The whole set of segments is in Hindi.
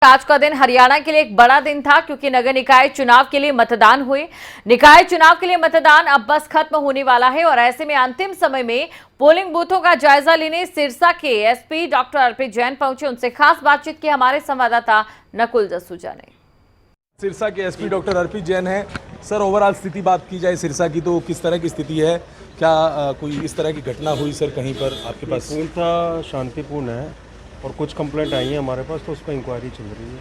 आज का दिन हरियाणा के लिए एक बड़ा दिन था क्योंकि नगर निकाय चुनाव के लिए मतदान हुए। निकाय चुनाव के लिए मतदान अब बस खत्म होने वाला है और ऐसे में अंतिम समय में पोलिंग बूथों का जायजा लेने सिरसा के एसपी डॉक्टर अर्पित जैन पहुंचे। उनसे खास बातचीत की हमारे संवाददाता नकुल जसूजा ने। सिरसा के एसपी डॉक्टर अर्पित जैन हैं। सर, ओवरऑल स्थिति बात की जाए सिरसा की तो किस तरह की स्थिति है? क्या कोई इस तरह की घटना हुई सर कहीं पर आपके पास? पूर्णतः शांतिपूर्ण है और कुछ कंप्लेंट आई है हमारे पास, तो उस पर इंक्वायरी चल रही है।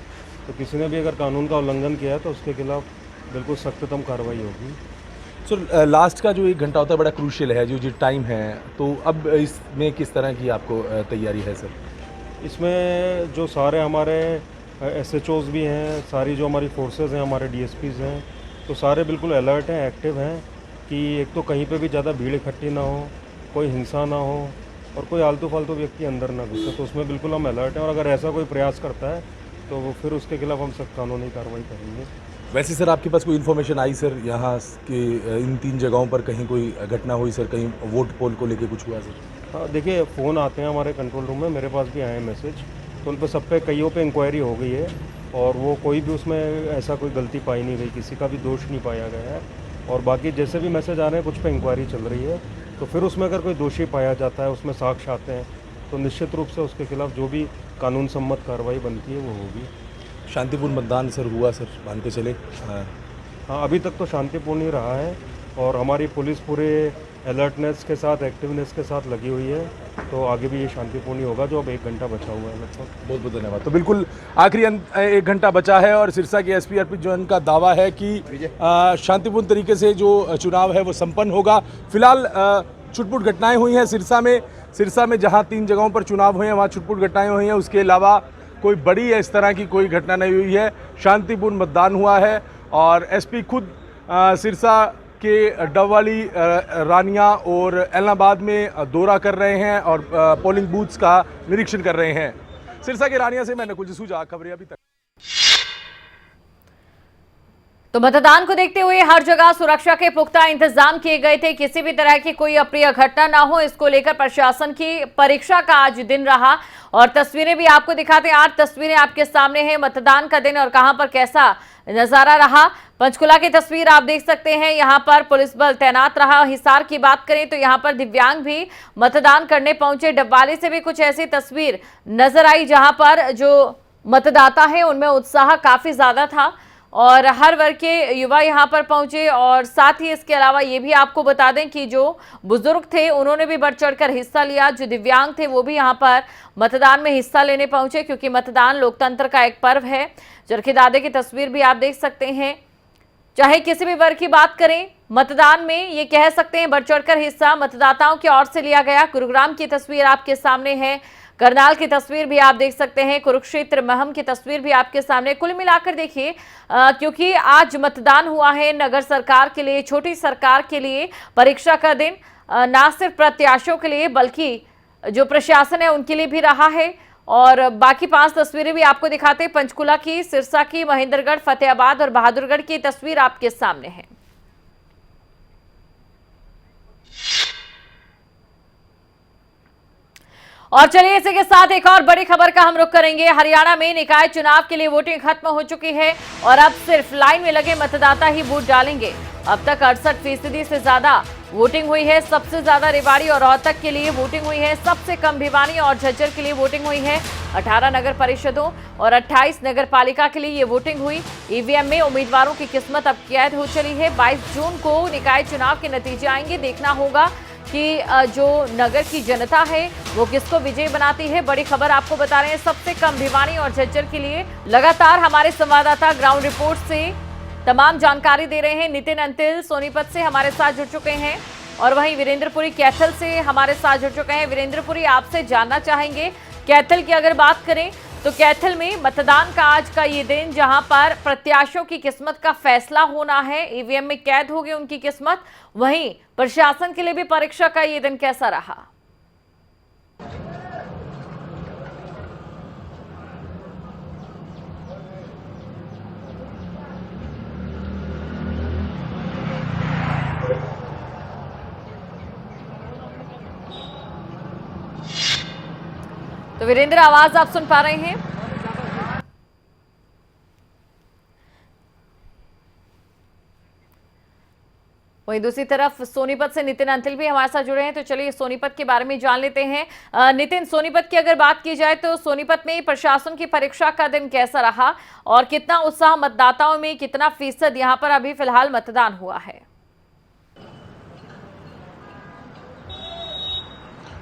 तो किसी ने भी अगर कानून का उल्लंघन किया है तो उसके खिलाफ बिल्कुल सख्ततम कार्रवाई होगी। सर, लास्ट का जो 1 घंटा होता है बड़ा क्रूशियल है, जो टाइम है, तो अब इसमें किस तरह की आपको तैयारी है सर? इसमें जो सारे हमारे SHOs भी हैं, सारी जो हमारी फोर्सेज हैं, हमारे DSPs हैं, तो सारे बिल्कुल अलर्ट हैं, एक्टिव हैं कि एक तो कहीं पे भी ज़्यादा भीड़ इकट्ठी ना हो, कोई हिंसा ना हो और कोई आलतू फालतू व्यक्ति अंदर ना घुसे। तो उसमें बिल्कुल हम अलर्ट हैं और अगर ऐसा कोई प्रयास करता है तो वो फिर उसके खिलाफ हम सख्त कानूनी कार्रवाई करेंगे। वैसे सर आपके पास कोई इन्फॉर्मेशन आई सर यहाँ के इन 3 जगहों पर कहीं कोई घटना हुई सर, कहीं वोट पोल को लेके कुछ हुआ सर? हाँ, देखिए फ़ोन आते हैं हमारे कंट्रोल रूम में, मेरे पास भी आए हैं मैसेज, तो उन पर सब पे कईयों पे इंक्वायरी हो गई है और वो कोई भी उसमें ऐसा कोई गलती पाई नहीं गई, किसी का भी दोष नहीं पाया गया है। और बाकी जैसे भी मैसेज आ रहे हैं कुछ पे इंक्वायरी चल रही है, तो फिर उसमें अगर कोई दोषी पाया जाता है, उसमें साक्ष्य आते हैं, तो निश्चित रूप से उसके खिलाफ जो भी कानून सम्मत कार्रवाई बनती है वो होगी। शांतिपूर्ण मतदान सर हुआ सर, मान के चले? हाँ, अभी तक तो शांतिपूर्ण ही रहा है और हमारी पुलिस पूरे अलर्टनेस के साथ, एक्टिवनेस के साथ लगी हुई है, तो आगे भी ये शांतिपूर्ण ही होगा। जो अब 1 घंटा बचा हुआ है लगभग। बहुत बहुत धन्यवाद। तो बिल्कुल आखिरी 1 घंटा बचा है और सिरसा के एसपी अर्पित जैन का दावा है कि शांतिपूर्ण तरीके से जो चुनाव है वो संपन्न होगा। फिलहाल छुटपुट घटनाएं हुई हैं सिरसा में जहां 3 जगहों पर चुनाव हुए हैं वहां छुटपुट घटनाएं हुई हैं। उसके अलावा कोई बड़ी इस तरह की कोई घटना नहीं हुई है। शांतिपूर्ण मतदान हुआ है और एसपी खुद सिरसा के डबवाली, रानिया और एलनाबाद में दौरा कर रहे हैं और पोलिंग बूथ्स का निरीक्षण कर रहे हैं। सिरसा के रानिया से मैं नकुल जसूजा, खबरें अभी तक। तो मतदान को देखते हुए हर जगह सुरक्षा के पुख्ता इंतजाम किए गए थे। किसी भी तरह की कोई अप्रिय घटना ना हो, इसको लेकर प्रशासन की परीक्षा का आज दिन रहा और तस्वीरें भी आपको दिखाते हैं। 8 तस्वीरें आपके सामने हैं मतदान का दिन और कहां पर कैसा नजारा रहा। पंचकुला की तस्वीर आप देख सकते हैं, यहां पर पुलिस बल तैनात रहा। हिसार की बात करें तो यहां पर दिव्यांग भी मतदान करने पहुंचे। डब्बाली से भी कुछ ऐसी तस्वीर नजर आई जहां पर जो मतदाता है उनमें उत्साह काफी ज्यादा था और हर वर्ग के युवा यहां पर पहुंचे। और साथ ही इसके अलावा ये भी आपको बता दें कि जो बुजुर्ग थे उन्होंने भी बढ़ चढ़कर हिस्सा लिया। जो दिव्यांग थे वो भी यहां पर मतदान में हिस्सा लेने पहुंचे क्योंकि मतदान लोकतंत्र का एक पर्व है। चरखी दादे की तस्वीर भी आप देख सकते हैं। चाहे किसी भी वर्ग की बात करें, मतदान में ये कह सकते हैं बढ़ चढ़कर हिस्सा मतदाताओं की ओर से लिया गया। गुरुग्राम की तस्वीर आपके सामने है, करनाल की तस्वीर भी आप देख सकते हैं, कुरुक्षेत्र, महम की तस्वीर भी आपके सामने। कुल मिलाकर देखिए, क्योंकि आज मतदान हुआ है नगर सरकार के लिए, छोटी सरकार के लिए परीक्षा का दिन ना सिर्फ प्रत्याशियों के लिए बल्कि जो प्रशासन है उनके लिए भी रहा है। और बाकी 5 तस्वीरें भी आपको दिखाते हैं। पंचकुला की, सिरसा की, महेंद्रगढ़, फतेहाबाद और बहादुरगढ़ की तस्वीर आपके सामने है। और चलिए इसी के साथ एक और बड़ी खबर का हम रुख करेंगे। हरियाणा में निकाय चुनाव के लिए वोटिंग खत्म हो चुकी है और अब सिर्फ लाइन में लगे मतदाता ही वोट डालेंगे। अब तक 68% से ज्यादा वोटिंग हुई है। सबसे ज्यादा रेवाड़ी और रोहतक के लिए वोटिंग हुई है। सबसे कम भिवानी और झज्जर के लिए वोटिंग हुई है। 18 नगर परिषदों और 28 नगर पालिका के लिए ये वोटिंग हुई। ईवीएम में उम्मीदवारों की किस्मत अब कैद हो चली है। 22 जून को निकाय चुनाव के नतीजे आएंगे। देखना होगा कि जो नगर की जनता है वो किसको विजयी बनाती है। बड़ी खबर आपको बता रहे हैं, सबसे कम भिवानी और झज्जर के लिए। लगातार हमारे संवाददाता ग्राउंड रिपोर्ट से तमाम जानकारी दे रहे हैं। नितिन अंतिल सोनीपत से हमारे साथ जुड़ चुके हैं और वहीं वीरेंद्रपुरी कैथल से हमारे साथ जुड़ चुके हैं। वीरेंद्रपुरी, आपसे जानना चाहेंगे, कैथल की अगर बात करें तो कैथल में मतदान का आज का ये दिन जहां पर प्रत्याशियों की किस्मत का फैसला होना है, ईवीएम में कैद होगी उनकी किस्मत, वहीं प्रशासन के लिए भी परीक्षा का ये दिन कैसा रहा? तो वीरेंद्र, आवाज आप सुन पा रहे हैं? वहीं दूसरी तरफ सोनीपत से नितिन अंतिल भी हमारे साथ जुड़े हैं, तो चलिए सोनीपत के बारे में जान लेते हैं। नितिन, सोनीपत की अगर बात की जाए तो सोनीपत में प्रशासन की परीक्षा का दिन कैसा रहा और कितना उत्साह मतदाताओं में, कितना फीसद यहां पर अभी फिलहाल मतदान हुआ है?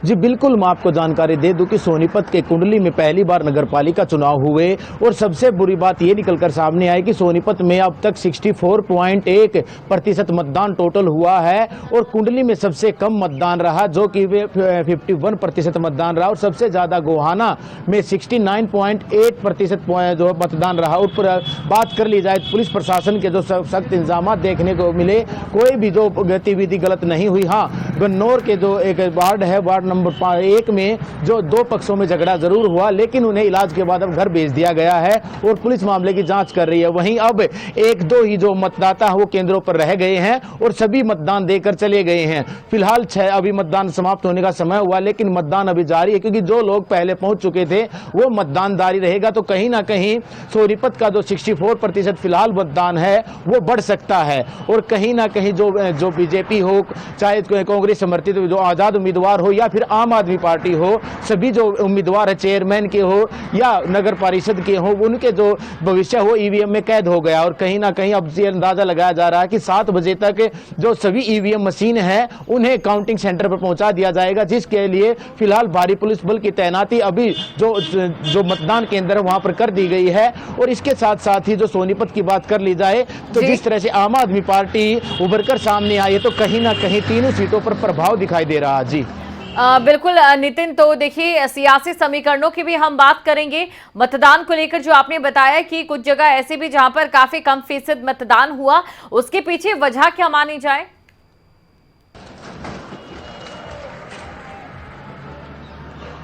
जी बिल्कुल, मैं आपको जानकारी दे दूं कि सोनीपत के कुंडली में पहली बार नगरपालिका चुनाव हुए और सबसे बुरी बात ये निकलकर सामने आई कि सोनीपत में अब तक 64.1% मतदान टोटल हुआ है और कुंडली में सबसे कम मतदान रहा जो कि 51% मतदान रहा और सबसे ज़्यादा गोहाना में 69.8% जो मतदान रहा। और बात कर ली जाए पुलिस प्रशासन के जो सख्त इंतजाम देखने को मिले, कोई भी जो गतिविधि गलत नहीं हुई। हाँ, गन्नौर के जो एक वार्ड है, वार्ड नंबर 1 में जो 2 पक्षों में झगड़ा जरूर हुआ, लेकिन उन्हें इलाज के बाद अब घर भेज दिया गया है और पुलिस मामले की जांच कर रही है। वहीं अब 1-2 ही जो मतदाता वो केंद्रों पर रह गए हैं और सभी मतदान देकर चले गए हैं। फिलहाल 6 अभी मतदान समाप्त होने का समय हुआ, लेकिन मतदान अभी जारी है क्योंकि जो लोग पहले पहुंच चुके थे वो मतदान जारी रहेगा। तो कहीं ना कहीं सोनीपत का जो 64% फिलहाल मतदान है वो बढ़ सकता है और कहीं ना कहीं जो बीजेपी हो, चाहे कांग्रेस समर्थित जो आजाद उम्मीदवार हो या फिर आम आदमी पार्टी हो, सभी जो उम्मीदवार है चेयरमैन के हो या नगर परिषद के हो, उनके जो भविष्य हो ईवीएम में कैद हो गया। और कहीं ना कहीं अब ये अंदाजा लगाया जा रहा है कि 7 बजे तक जो सभी ईवीएम मशीन है उन्हें काउंटिंग सेंटर पर पहुंचा दिया जाएगा, जिसके लिए फिलहाल भारी पुलिस बल की तैनाती अभी जो मतदान केंद्र है वहां पर कर दी गई है। और इसके साथ साथ ही जो सोनीपत की बात कर ली जाए तो जिस तरह से आम आदमी पार्टी उभर कर सामने आई है, तो कहीं ना कहीं तीनों सीटों पर प्रभाव दिखाई दे रहा है। जी बिल्कुल नितिन, तो देखिए सियासी समीकरणों की भी हम बात करेंगे। मतदान को लेकर जो आपने बताया कि कुछ जगह ऐसे भी जहां पर काफी कम फीसद मतदान हुआ, उसके पीछे वजह क्या मानी जाए?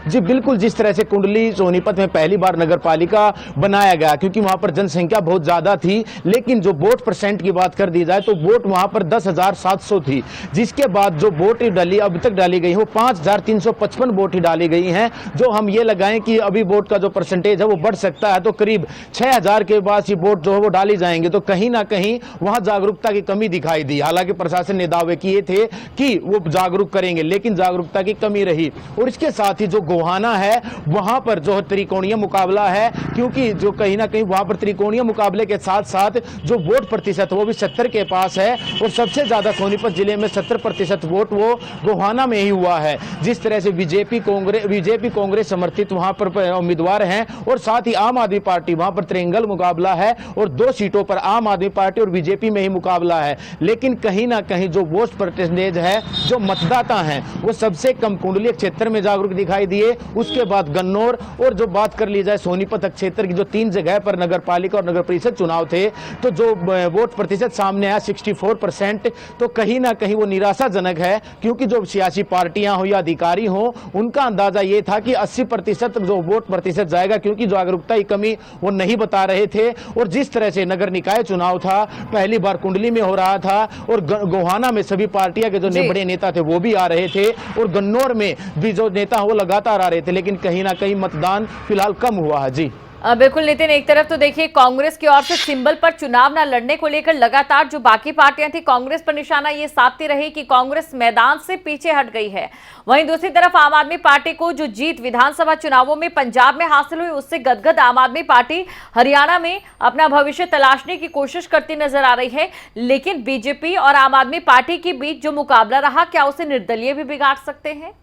जी बिल्कुल, जिस तरह से कुंडली सोनीपत में पहली बार नगर पालिका बनाया गया क्योंकि वहां पर जनसंख्या बहुत ज़्यादा थी, लेकिन जो वोट परसेंट की बात कर दी जाए तो वोट वहां पर 10,700 थी, जिसके बाद जो वोट डाली अब तक डाली गई वो 5,355 वोट ही डाली गई हैं। जो हम ये लगाएं कि अभी वोट का जो परसेंटेज है वो बढ़ सकता है, तो करीब 6,000 के बाद ये वोट जो है वो डाली जाएंगे। तो कहीं ना कहीं वहां जागरूकता की कमी दिखाई दी। हालांकि प्रशासन ने दावे किए थे कि वो जागरूक करेंगे, लेकिन जागरूकता की कमी रही। और इसके साथ ही जो गोहाना है वहां पर जो त्रिकोणीय मुकाबला है, क्योंकि जो कहीं ना कहीं वहां पर त्रिकोणीय मुकाबले के साथ साथ जो वोट प्रतिशत वो भी 70 के पास है और सबसे ज्यादा सोनीपत जिले में 70% वोट वो गोहाना में ही हुआ है। जिस तरह से बीजेपी कांग्रेस समर्थित वहां पर उम्मीदवार हैं और साथ ही आम आदमी पार्टी, वहां पर त्रिंगल मुकाबला है और 2 सीटों पर आम आदमी पार्टी और बीजेपी में ही मुकाबला है। लेकिन कहीं ना कहीं जो वोट परसेंटेज है, जो मतदाता हैं वो सबसे कम कुंडली क्षेत्र में जागरूक दिखाई दिए, उसके बाद गन्नौर और जो बात कर ली जाए सोनीपत क्षेत्र की जो 3 जगह पर नगर पालिका और नगर परिषद चुनाव थे, तो जो वोट प्रतिशत सामने आया 64%, तो कहीं ना कहीं वो निराशाजनक है क्योंकि जो सियासी पार्टियां हो या अधिकारी हो उनका अंदाजा ये था कि 80% जो वोट प्रतिशत जाएगा, क्योंकि जागरूकता की कमी वो नहीं बता रहे थे। और जिस तरह से नगर निकाय चुनाव था पहली बार कुंडली में हो रहा था और गोहाना में सभी पार्टियां के जो बड़े नेता थे वो भी आ रहे थे और गन्नौर में भी जो नेता वो लगातार आ रहे थे, लेकिन कहीं ना कहीं मतदान फिलहाल कम हुआ है। जी बिल्कुल नितिन, एक तरफ तो देखिए कांग्रेस की ओर से सिंबल पर चुनाव न लड़ने को लेकर लगातार जो बाकी पार्टियां थी कांग्रेस पर निशाना ये साधती रही कि कांग्रेस मैदान से पीछे हट गई है। वहीं दूसरी तरफ आम आदमी पार्टी को जो जीत विधानसभा चुनावों में पंजाब में हासिल हुई, उससे गदगद आम आदमी पार्टी हरियाणा में अपना भविष्य तलाशने की कोशिश करती नजर आ रही है। लेकिन बीजेपी और आम आदमी पार्टी के बीच जो मुकाबला रहा, क्या उसे निर्दलीय भी बिगाड़ सकते हैं?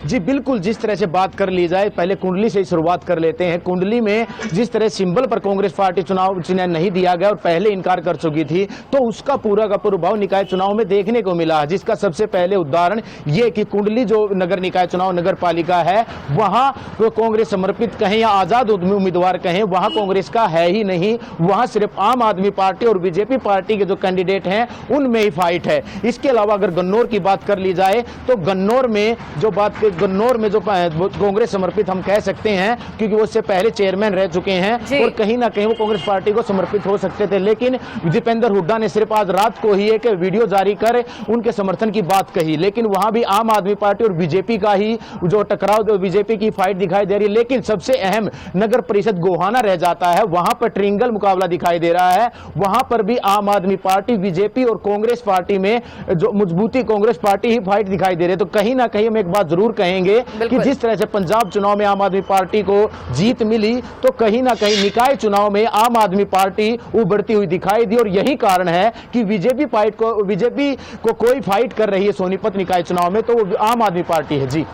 जी बिल्कुल, जिस तरह से बात कर ली जाए, पहले कुंडली से ही शुरुआत कर लेते हैं। कुंडली में जिस तरह सिंबल पर कांग्रेस पार्टी चुनाव चिन्ह नहीं दिया गया और पहले इनकार कर चुकी थी, तो उसका पूरा का प्रभाव निकाय चुनाव में देखने को मिला, जिसका सबसे पहले उदाहरण ये कि कुंडली जो नगर निकाय चुनाव नगर पालिका है वहां वो कांग्रेस समर्पित कहें या आजाद उम्मीदवार कहें, वहां कांग्रेस का है ही नहीं। वहां सिर्फ आम आदमी पार्टी और बीजेपी पार्टी के जो कैंडिडेट हैं उनमें ही फाइट है। इसके अलावा अगर गन्नौर की बात कर ली जाए तो गन्नौर में जो बात गन्नौर में जो कांग्रेस समर्पित हम कह सकते हैं, क्योंकि वो उससे पहले चेयरमैन रह चुके हैं और कहीं ना कहीं वो कांग्रेस पार्टी को समर्पित हो सकते थे। लेकिन दीपेंद्र हुड्डा ने सिर्फ आज रात को ही एक वीडियो जारी कर उनके समर्थन की बात कही, लेकिन वहां भी आम आदमी पार्टी और बीजेपी का ही जो टकराव, बीजेपी की फाइट दिखाई दे रही है। लेकिन सबसे अहम नगर परिषद गोहाना रह जाता है, वहां पर ट्रिंगल मुकाबला दिखाई दे रहा है। वहां पर भी आम आदमी पार्टी, बीजेपी और कांग्रेस पार्टी में जो मजबूती कांग्रेस पार्टी ही फाइट दिखाई दे रही है। तो कहीं ना कहीं हम एक बात जरूर कहेंगे कि जिस तरह से पंजाब चुनाव में आम आदमी पार्टी को जीत मिली, तो कहीं ना कहीं निकाय चुनाव में आम आदमी पार्टी उभरती हुई दिखाई दी। और यही कारण है कि बीजेपी को कोई फाइट कर रही है सोनीपत निकाय चुनाव में, तो वो आम आदमी पार्टी है। जी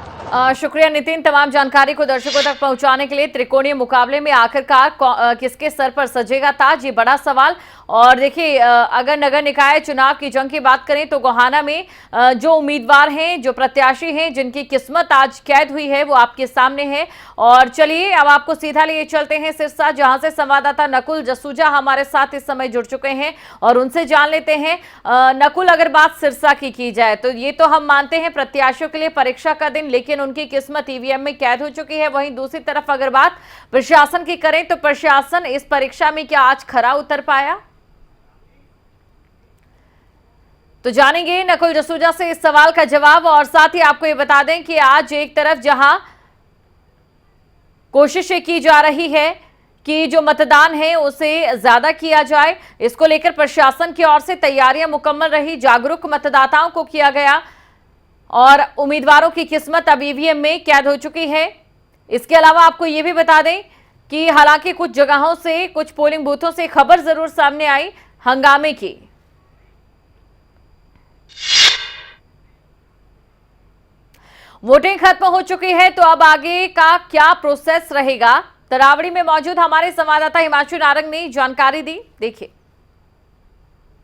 शुक्रिया नितिन, तमाम जानकारी को दर्शकों तक पहुंचाने के लिए। त्रिकोणीय मुकाबले में आखिरकार किसके सर पर सजेगा ताज, ये बड़ा सवाल। और देखिए, अगर नगर निकाय चुनाव की जंग की बात करें तो गोहाना में जो उम्मीदवार हैं, जो प्रत्याशी हैं, जिनकी किस्मत आज कैद हुई है, वो आपके सामने है। और चलिए अब आपको सीधा लिए चलते हैं सिरसा, जहां से संवाददाता नकुल जसूजा हमारे साथ इस समय जुड़ चुके हैं और उनसे जान लेते हैं। नकुल, अगर बात सिरसा की जाए तो ये तो हम मानते हैं प्रत्याशियों के लिए परीक्षा का दिन, लेकिन उनकी किस्मत ईवीएम में कैद हो चुकी है। वहीं दूसरी तरफ अगर बात प्रशासन की करें तो प्रशासन इस परीक्षा में क्या आज खरा उतर पाया? तो जानेंगे नकुल जसूजा से इस सवाल का जवाब। और साथ ही आपको ये बता दें कि आज एक तरफ जहां कोशिशें की जा रही है कि जो मतदान है उसे ज्यादा किया जाए, इसको लेकर प्रशासन की ओर से तैयारियां मुकम्मल रही, जागरूक मतदाताओं को किया गया और उम्मीदवारों की किस्मत अब ईवीएम में कैद हो चुकी है। इसके अलावा आपको ये भी बता दें कि हालांकि कुछ जगहों से, कुछ पोलिंग बूथों से खबर जरूर सामने आई हंगामे की। वोटिंग खत्म हो चुकी है, तो अब आगे का क्या प्रोसेस रहेगा, तरावड़ी में मौजूद हमारे संवाददाता हिमांशु नारंग ने जानकारी दी। देखिए,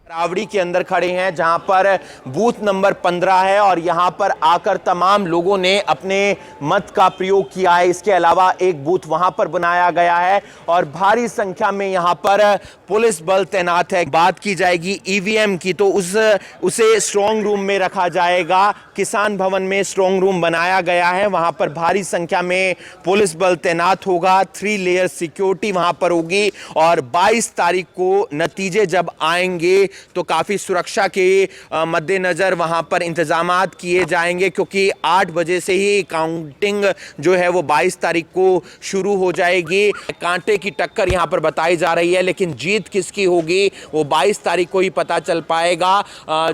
तरावड़ी के अंदर खड़े हैं जहां पर बूथ नंबर 15 है और यहां पर आकर तमाम लोगों ने अपने मत का प्रयोग किया है। इसके अलावा एक बूथ वहां पर बनाया गया है और भारी संख्या में यहां पर पुलिस बल तैनात है। बात की जाएगी ईवीएम की तो उसे स्ट्रांग रूम में रखा जाएगा। किसान भवन में स्ट्रांग रूम बनाया गया है, वहां पर भारी संख्या में पुलिस बल तैनात होगा। 3 लेयर सिक्योरिटी वहां पर होगी और 22 तारीख को नतीजे जब आएंगे तो काफी सुरक्षा के मद्देनजर वहां पर इंतजामात किए जाएंगे, क्योंकि 8 बजे से ही काउंटिंग जो है वो 22 तारीख को शुरू हो जाएगी। कांटे की टक्कर यहां पर बताई जा रही है, लेकिन जीत किसकी होगी वो 22 तारीख को ही पता चल पाएगा।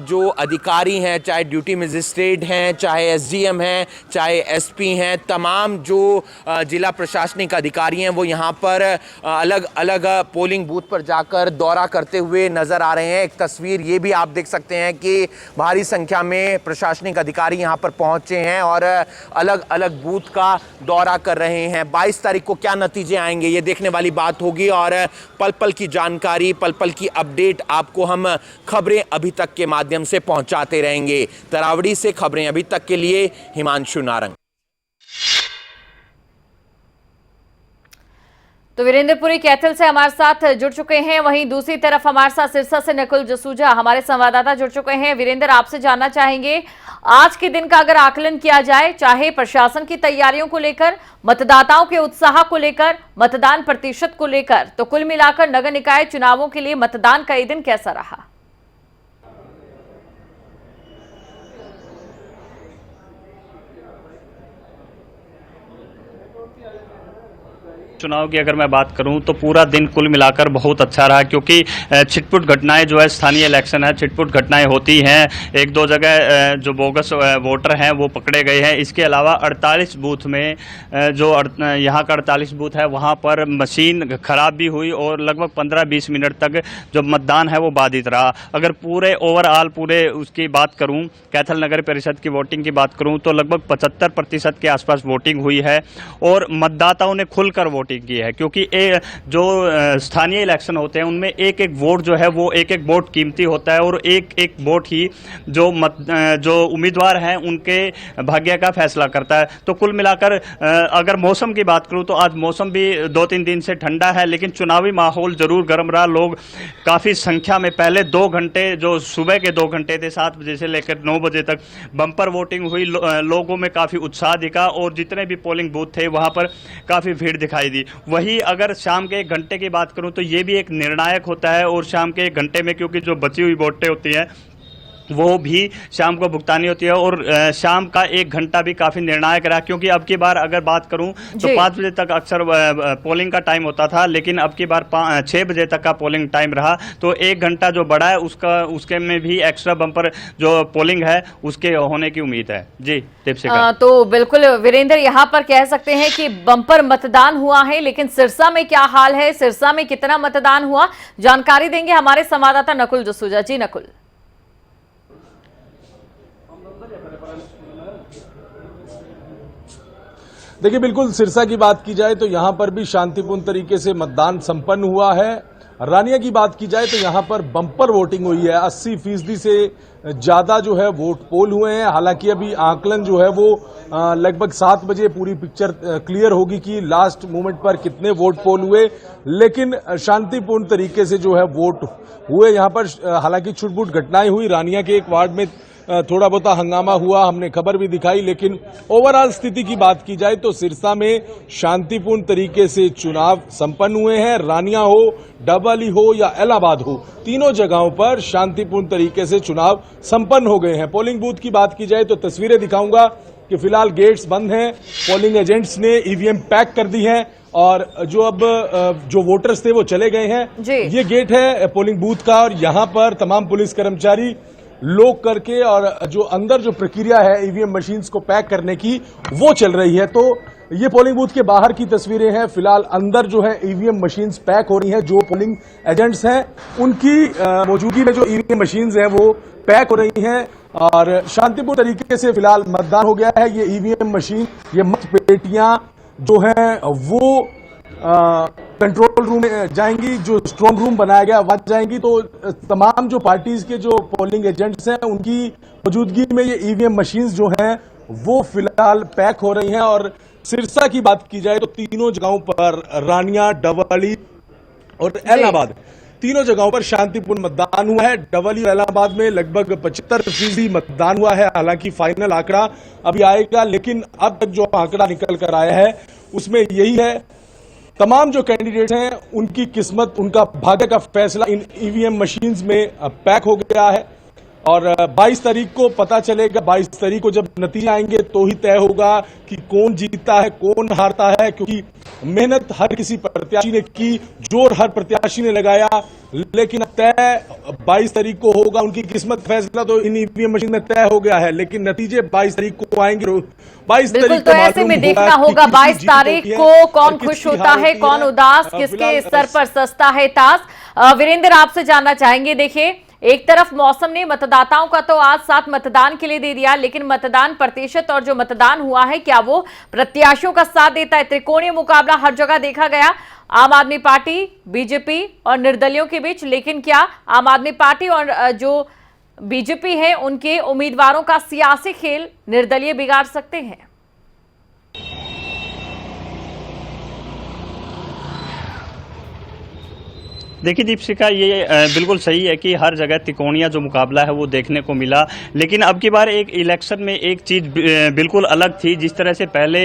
जो अधिकारी हैं, चाहे ड्यूटी मजिस्ट्रेट हैं, चाहे एसडीएम हैं, चाहे एसपी हैं, तमाम जो जिला प्रशासनिक अधिकारी हैं वो यहाँ पर अलग अलग पोलिंग बूथ पर जाकर दौरा करते हुए नजर आ रहे हैं। एक तस्वीर ये भी आप देख सकते हैं कि भारी संख्या में प्रशासनिक अधिकारी यहाँ पर पहुंचे हैं और अलग अलग बूथ का दौरा कर रहे हैं। 22 तारीख को क्या नतीजे आएंगे ये देखने वाली बात होगी और पल पल की जानकारी, पल पल की अपडेट आपको हम खबरें अभी तक के माध्यम से पहुंचाते रहेंगे। तरावड़ी से खबरें अभी तक के लिए हिमांशु नारंग। तो वीरेंद्रपुरी कैथल से हमारे साथ जुड़ चुके हैं, वहीं दूसरी तरफ हमारे साथ सिरसा से नकुल जसूजा हमारे संवाददाता जुड़ चुके हैं। वीरेंद्र, आपसे जानना चाहेंगे आज के दिन का अगर आकलन किया जाए, चाहे प्रशासन की तैयारियों को लेकर, मतदाताओं के उत्साह को लेकर, मतदान प्रतिशत को लेकर, तो कुल मिलाकर नगर निकाय चुनावों के लिए मतदान का ये दिन कैसा रहा? चुनाव की अगर मैं बात करूं तो पूरा दिन कुल मिलाकर बहुत अच्छा रहा, क्योंकि छिटपुट घटनाएं जो है, स्थानीय इलेक्शन है, छिटपुट घटनाएं होती हैं। 1-2 जगह जो बोगस वोटर हैं वो पकड़े गए हैं। इसके अलावा 48 बूथ में जो यहाँ का 48 बूथ है वहाँ पर मशीन खराब भी हुई और लगभग 15-20 मिनट तक जो मतदान है वो बाधित रहा। अगर पूरे ओवरऑल पूरे उसकी बात करूँ, कैथल नगर परिषद की वोटिंग की बात करूँ तो लगभग 75% के आसपास वोटिंग हुई है और मतदाताओं ने खुल खुलकर वोटिंग की है, क्योंकि जो स्थानीय इलेक्शन होते हैं उनमें एक एक वोट जो है वो एक एक वोट कीमती होता है, और एक एक वोट ही जो उम्मीदवार हैं उनके भाग्य का फैसला करता है। तो कुल मिलाकर अगर मौसम की बात करूं तो आज मौसम भी 2-3 दिन से ठंडा है, लेकिन चुनावी माहौल जरूर गर्म रहा। लोग काफ़ी संख्या में पहले 2 घंटे जो सुबह के 2 घंटे थे 7 बजे से लेकर 9 बजे तक बम्पर वोटिंग हुई, लोगों में काफ़ी उत्साह दिखा और जितने भी पोलिंग बूथ थे वहाँ पर काफ़ी भीड़ दिखाई दी। वहीं अगर शाम के 1 घंटे की बात करूँ तो ये भी एक निर्णायक होता है, और शाम के 1 घंटे में क्योंकि जो बची हुई वोटें होती हैं वो भी शाम को भुगतानी होती है, और शाम का 1 घंटा भी काफ़ी निर्णायक रहा, क्योंकि अब की बार अगर बात करूं तो 5 बजे तक अक्सर पोलिंग का टाइम होता था, लेकिन अब की बार 6 बजे तक का पोलिंग टाइम रहा। तो 1 घंटा जो बढ़ा है उसके में भी एक्स्ट्रा बम्पर जो पोलिंग है उसके होने की उम्मीद है। जी दीपशिखा। तो बिल्कुल वीरेंद्र, यहाँ पर कह सकते हैं कि बम्पर मतदान हुआ है, लेकिन सिरसा में क्या हाल है, सिरसा में कितना मतदान हुआ, जानकारी देंगे हमारे संवाददाता नकुल जसूजा। जी नकुल। देखिए, बिल्कुल सिरसा की बात की जाए तो यहां पर भी शांतिपूर्ण तरीके से मतदान संपन्न हुआ है। रानिया की बात की जाए तो यहां पर बम्पर वोटिंग हुई है, 80% से ज्यादा जो है वोट पोल हुए हैं। हालांकि अभी आकलन जो है वो लगभग 7 बजे पूरी पिक्चर क्लियर होगी कि लास्ट मोमेंट पर कितने वोट पोल हुए, लेकिन शांतिपूर्ण तरीके से जो है वोट हुए। यहां पर हालांकि छुटपुट घटनाएं हुई, रानिया के एक वार्ड में थोड़ा बहुत हंगामा हुआ, हमने खबर भी दिखाई, लेकिन ओवरऑल स्थिति की बात की जाए तो सिरसा में शांतिपूर्ण तरीके से चुनाव संपन्न हुए हैं। रानिया हो, डबली हो या इलाहाबाद हो, तीनों जगहों पर शांतिपूर्ण तरीके से चुनाव संपन्न हो गए हैं। पोलिंग बूथ की बात की जाए तो तस्वीरें दिखाऊंगा कि फिलहाल गेट्स बंद हैं, पोलिंग एजेंट्स ने ईवीएम पैक कर दी है, और जो वोटर्स थे वो चले गए हैं। ये गेट है पोलिंग बूथ का, और यहाँ पर तमाम पुलिस कर्मचारी लोग करके और जो अंदर जो प्रक्रिया है ईवीएम मशीन्स को पैक करने की वो चल रही है। तो ये पोलिंग बूथ के बाहर की तस्वीरें हैं। फिलहाल अंदर जो है ईवीएम मशीन्स पैक हो रही हैं, जो पोलिंग एजेंट्स हैं उनकी मौजूदगी में जो ईवीएम मशीन्स हैं वो पैक हो रही हैं, और शांतिपूर्ण तरीके से फिलहाल मतदान हो गया है। ये ईवीएम मशीन, ये मत पेटियां जो हैं वो कंट्रोल रूम में जाएंगी, जो स्ट्रांग रूम बनाया गया वहां जाएंगी। तो तमाम जो पार्टीज के जो पोलिंग एजेंट्स हैं उनकी मौजूदगी में ये ईवीएम मशीन्स जो हैं वो फिलहाल पैक हो रही हैं। और सिरसा की बात की जाए तो तीनों जगहों पर, रानिया, डबली और इलाहाबाद, तीनों जगहों पर शांतिपूर्ण मतदान हुआ है। डबली और इलाहाबाद में लगभग 75% मतदान हुआ है। हालांकि फाइनल आंकड़ा अभी आएगा, लेकिन अब तक जो आंकड़ा निकल कर आया है उसमें यही है, तमाम जो कैंडिडेट हैं उनकी किस्मत, उनका भाग्य का फैसला इन ईवीएम मशीन्स में पैक हो गया है। और 22 तारीख को पता चलेगा, 22 तारीख को जब नतीजे आएंगे तो ही तय होगा कि कौन जीतता है कौन हारता है, क्योंकि मेहनत हर किसी प्रत्याशी ने की, जोर हर प्रत्याशी ने लगाया, लेकिन तय 22 तारीख को होगा। उनकी किस्मत फैसला तो इन ईवीएम मशीन में तय हो गया है, लेकिन नतीजे 22 तारीख को आएंगे। 22 तारीख तो ऐसे में देखना होगा 22 तारीख को कौन खुश होता है, कौन उदास, किसके स्तर पर सस्ता है ताश। वीरेंद्र, आपसे जानना चाहेंगे, देखिए एक तरफ मौसम ने मतदाताओं का तो आज साथ मतदान के लिए दे दिया, लेकिन मतदान प्रतिशत और जो मतदान हुआ है क्या वो प्रत्याशियों का साथ देता है? त्रिकोणीय मुकाबला हर जगह देखा गया, आम आदमी पार्टी, बीजेपी और निर्दलियों के बीच, लेकिन क्या आम आदमी पार्टी और जो बीजेपी है उनके उम्मीदवारों का सियासी खेल निर्दलीय बिगाड़ सकते हैं? देखिए दीपशिखा, ये बिल्कुल सही है कि हर जगह तिकोनिया जो मुकाबला है वो देखने को मिला, लेकिन अब की बार एक इलेक्शन में एक चीज़ बिल्कुल अलग थी। जिस तरह से पहले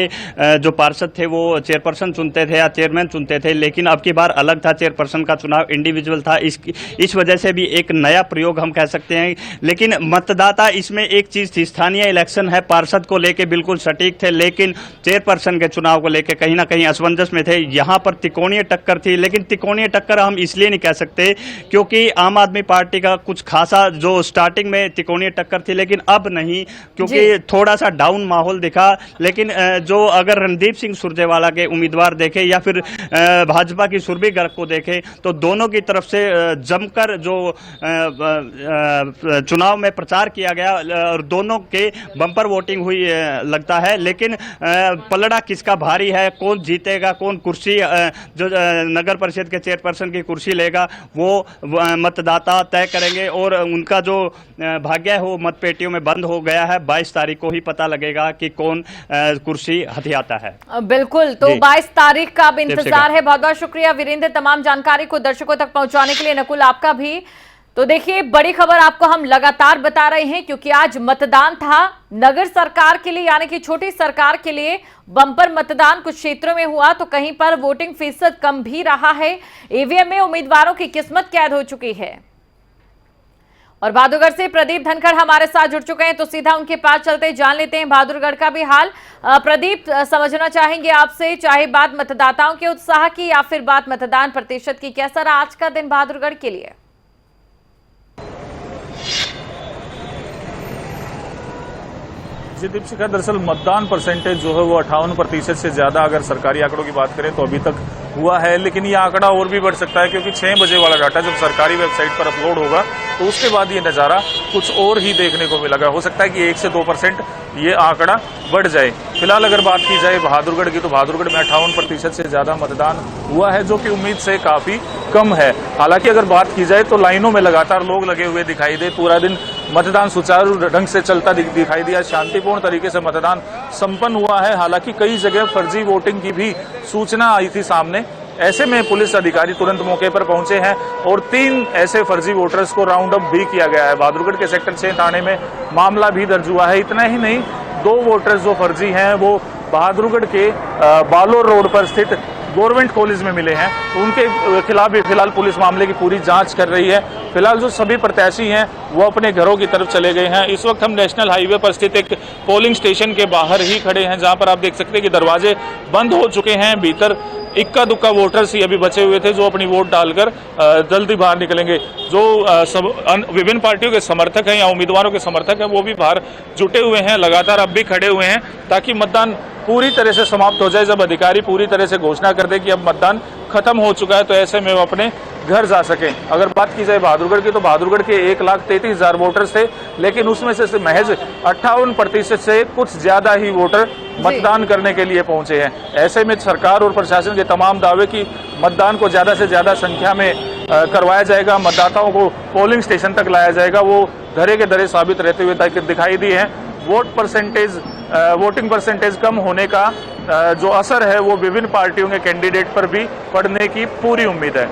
जो पार्षद थे वो चेयरपर्सन चुनते थे या चेयरमैन चुनते थे, लेकिन अब की बार अलग था, चेयरपर्सन का चुनाव इंडिविजुअल था। इस वजह से भी एक नया प्रयोग हम कह सकते हैं। लेकिन मतदाता इसमें एक चीज़ थी, स्थानीय इलेक्शन है, पार्षद को लेकर बिल्कुल सटीक थे, लेकिन चेयरपर्सन के चुनाव को लेकर कहीं ना कहीं असमंजस में थे। यहाँ पर तिकोणीय टक्कर थी, लेकिन तिकोणीय टक्कर हम इसलिए ये नहीं कह सकते, क्योंकि आम आदमी पार्टी का कुछ खासा जो स्टार्टिंग में त्रिकोणीय टक्कर थी, लेकिन अब नहीं, क्योंकि थोड़ा सा डाउन माहौल दिखा। लेकिन जो अगर रणदीप सिंह सुरजेवाला के उम्मीदवार देखे या फिर भाजपा की सुरभि गर्ग को देखे, तो दोनों की तरफ से जमकर जो चुनाव में प्रचार किया गया और दोनों के बम्पर वोटिंग हुई लगता है। लेकिन पलड़ा किसका भारी है, कौन जीतेगा, कौन कुर्सी जो नगर परिषद के चेयरपर्सन की कुर्सी लेगा, वो मतदाता तय करेंगे और उनका जो भाग्य है वो मतपेटियों में बंद हो गया है। 22 तारीख को ही पता लगेगा कि कौन कुर्सी हथियाता है। बिल्कुल, तो 22 तारीख का अब इंतजार है। बहुत बहुत शुक्रिया वीरेंद्र तमाम जानकारी को दर्शकों तक पहुंचाने के लिए। नकुल आपका भी। तो देखिए, बड़ी खबर आपको हम लगातार बता रहे हैं, क्योंकि आज मतदान था नगर सरकार के लिए, यानी कि छोटी सरकार के लिए बम्पर मतदान कुछ क्षेत्रों में हुआ, तो कहीं पर वोटिंग फीसद कम भी रहा है। ईवीएम में उम्मीदवारों की किस्मत कैद हो चुकी है। और बहादुरगढ़ से प्रदीप धनखड़ हमारे साथ जुड़ चुके हैं, तो सीधा उनके पास चलते जान लेते हैं बहादुरगढ़ का भी हाल। प्रदीप, समझना चाहेंगे आपसे, चाहे बात मतदाताओं के उत्साह की या फिर बात मतदान प्रतिशत की, कैसा रहा आज का दिन बहादुरगढ़ के लिए? जी दीपशिखा, दरअसल मतदान परसेंटेज जो है वो 58% से ज्यादा अगर सरकारी आंकड़ों की बात करें तो अभी तक हुआ है, लेकिन ये आंकड़ा और भी बढ़ सकता है, क्योंकि 6 बजे वाला डाटा जब सरकारी वेबसाइट पर अपलोड होगा तो उसके बाद ये नज़ारा कुछ और ही देखने को मिलेगा। हो सकता है कि 1 से 2% ये आंकड़ा बढ़ जाए। फिलहाल अगर बात की जाए बहादुरगढ़ की, तो बहादुरगढ़ में 58% से ज्यादा मतदान हुआ है, जो कि उम्मीद से काफी कम है। हालांकि अगर बात की जाए तो लाइनों में लगातार लोग लगे हुए दिखाई दे, पूरा दिन मतदान सुचारू ढंग से चलता दिखाई दिया, शांतिपूर्ण तरीके से मतदान संपन्न हुआ है। हालांकि कई जगह फर्जी वोटिंग की भी सूचना आई थी सामने। ऐसे में पुलिस अधिकारी तुरंत मौके पर पहुंचे हैं और 3 ऐसे फर्जी वोटर्स को राउंड अप भी किया गया है। बहादुरगढ़ के सेक्टर 6 थाने में मामला भी दर्ज हुआ है। इतना ही नहीं, 2 वोटर्स जो फर्जी हैं वो बहादुरगढ़ के बालोर रोड पर स्थित गवर्नमेंट कॉलेज में मिले हैं, तो उनके खिलाफ भी फिलहाल पुलिस मामले की पूरी जांच कर रही है। फिलहाल जो सभी प्रत्याशी हैं वो अपने घरों की तरफ चले गए हैं। इस वक्त हम नेशनल हाईवे पर स्थित एक पोलिंग स्टेशन के बाहर ही खड़े हैं, जहां पर आप देख सकते हैं कि दरवाजे बंद हो चुके हैं। भीतर इक्का दुक्का वोटर्स ही अभी बचे हुए थे जो अपनी वोट डालकर जल्दी बाहर निकलेंगे। जो विभिन्न पार्टियों के समर्थक हैं या उम्मीदवारों के समर्थक हैं वो भी बाहर जुटे हुए हैं, लगातार अब भी खड़े हुए हैं, ताकि मतदान पूरी तरह से समाप्त हो जाए। जब अधिकारी पूरी तरह से घोषणा कर दे कि अब मतदान खत्म हो चुका है, तो ऐसे में वो अपने घर जा सकें। अगर बात की जाए बहादुरगढ़ की, तो बहादुरगढ़ के 1,33,000 वोटर्स थे, लेकिन उसमें से महज 58% से कुछ ज्यादा ही वोटर मतदान करने के लिए पहुंचे हैं। ऐसे में सरकार और प्रशासन के तमाम दावे कि मतदान को ज्यादा से ज्यादा संख्या में करवाया जाएगा, मतदाताओं को पोलिंग स्टेशन तक लाया जाएगा, वो धरे के धरे साबित रहते हुए दिखाई दिए हैं। वोटिंग परसेंटेज कम होने का जो असर है वो विभिन्न पार्टियों के कैंडिडेट पर भी पड़ने की पूरी उम्मीद है।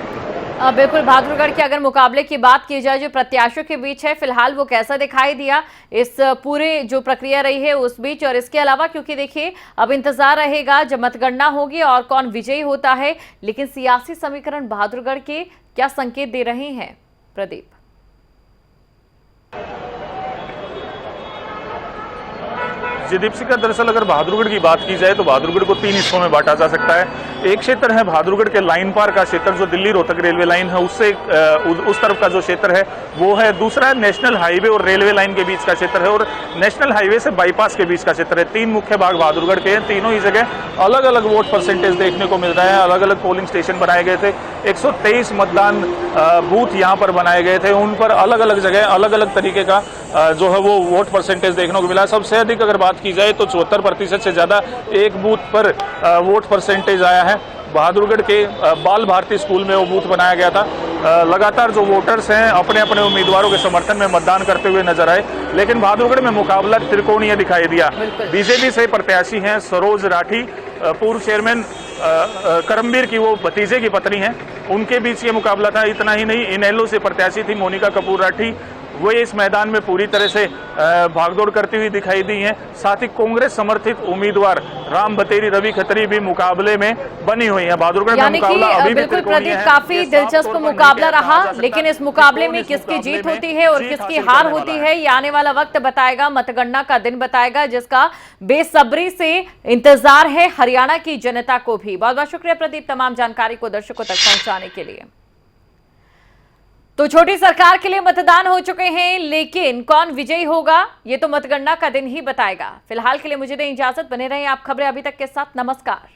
बिल्कुल, बहादुरगढ़ के अगर मुकाबले की बात की जाए जो प्रत्याशियों के बीच है, फिलहाल वो कैसा दिखाई दिया इस पूरे जो प्रक्रिया रही है उस बीच, और इसके अलावा क्योंकि देखिए अब इंतजार रहेगा जब मतगणना होगी और कौन विजयी होता है, लेकिन सियासी समीकरण बहादुरगढ़ के क्या संकेत दे रहे हैं प्रदीप? जी दीपशिखा, दरअसल अगर बहादुरगढ़ की बात की जाए तो बहादुरगढ़ को 3 हिस्सों में बांटा जा सकता है। एक क्षेत्र है बहादुरगढ़ के लाइन पार का क्षेत्र, जो दिल्ली रोहतक रेलवे लाइन है उससे उस तरफ का जो क्षेत्र है वो है। दूसरा है नेशनल हाईवे और रेलवे लाइन के बीच का क्षेत्र है, और नेशनल हाईवे से बाईपास के बीच का क्षेत्र है। 3 मुख्य भाग बहादुरगढ़ के हैं। तीनों ही जगह अलग अलग वोट परसेंटेज देखने को मिल रहा है। अलग अलग पोलिंग स्टेशन बनाए गए थे, 123 मतदान बूथ यहाँ पर बनाए गए थे, उन पर अलग अलग जगह अलग अलग तरीके का जो है वो वोट परसेंटेज देखने को मिला। सबसे अधिक अगर बात की जाए तो 74% से ज्यादा एक बूथ पर वोट परसेंटेज आया है। बहादुरगढ़ के बाल भारती स्कूल में वो बूथ बनाया गया था। लगातार जो वोटर्स हैं अपने अपने उम्मीदवारों के समर्थन में मतदान करते हुए नजर आए, लेकिन बहादुरगढ़ में मुकाबला त्रिकोणीय दिखाई दिया। बीजेपी से प्रत्याशी हैं सरोज राठी, पूर्व चेयरमैन करमबीर की वो भतीजे की पत्नी हैं, उनके बीच ये मुकाबला था। इतना ही नहीं, इनेलो से प्रत्याशी थी मोनिका कपूर राठी, वो इस मैदान में पूरी तरह से भागदौड़ करती हुई दिखाई दी हैं। साथ ही कांग्रेस समर्थित उम्मीदवार राम बतेरी रवि खत्री भी मुकाबले में बनी हुई हैं। बहादुरगढ़ में मुकाबला अभी भी बिल्कुल प्रदीप, काफी दिलचस्प मुकाबला रहा, लेकिन इस मुकाबले में किसकी जीत होती है और किसकी हार होती है ये आने वाला वक्त बताएगा, मतगणना का दिन बताएगा, जिसका बेसब्री से इंतजार है हरियाणा की जनता को भी। बहुत बहुत शुक्रिया प्रदीप तमाम जानकारी को दर्शकों तक पहुंचाने के लिए। तो छोटी सरकार के लिए मतदान हो चुके हैं, लेकिन कौन विजयी होगा ये तो मतगणना का दिन ही बताएगा। फिलहाल के लिए मुझे दें इजाजत, बने रहें आप खबरें अभी तक के साथ। नमस्कार।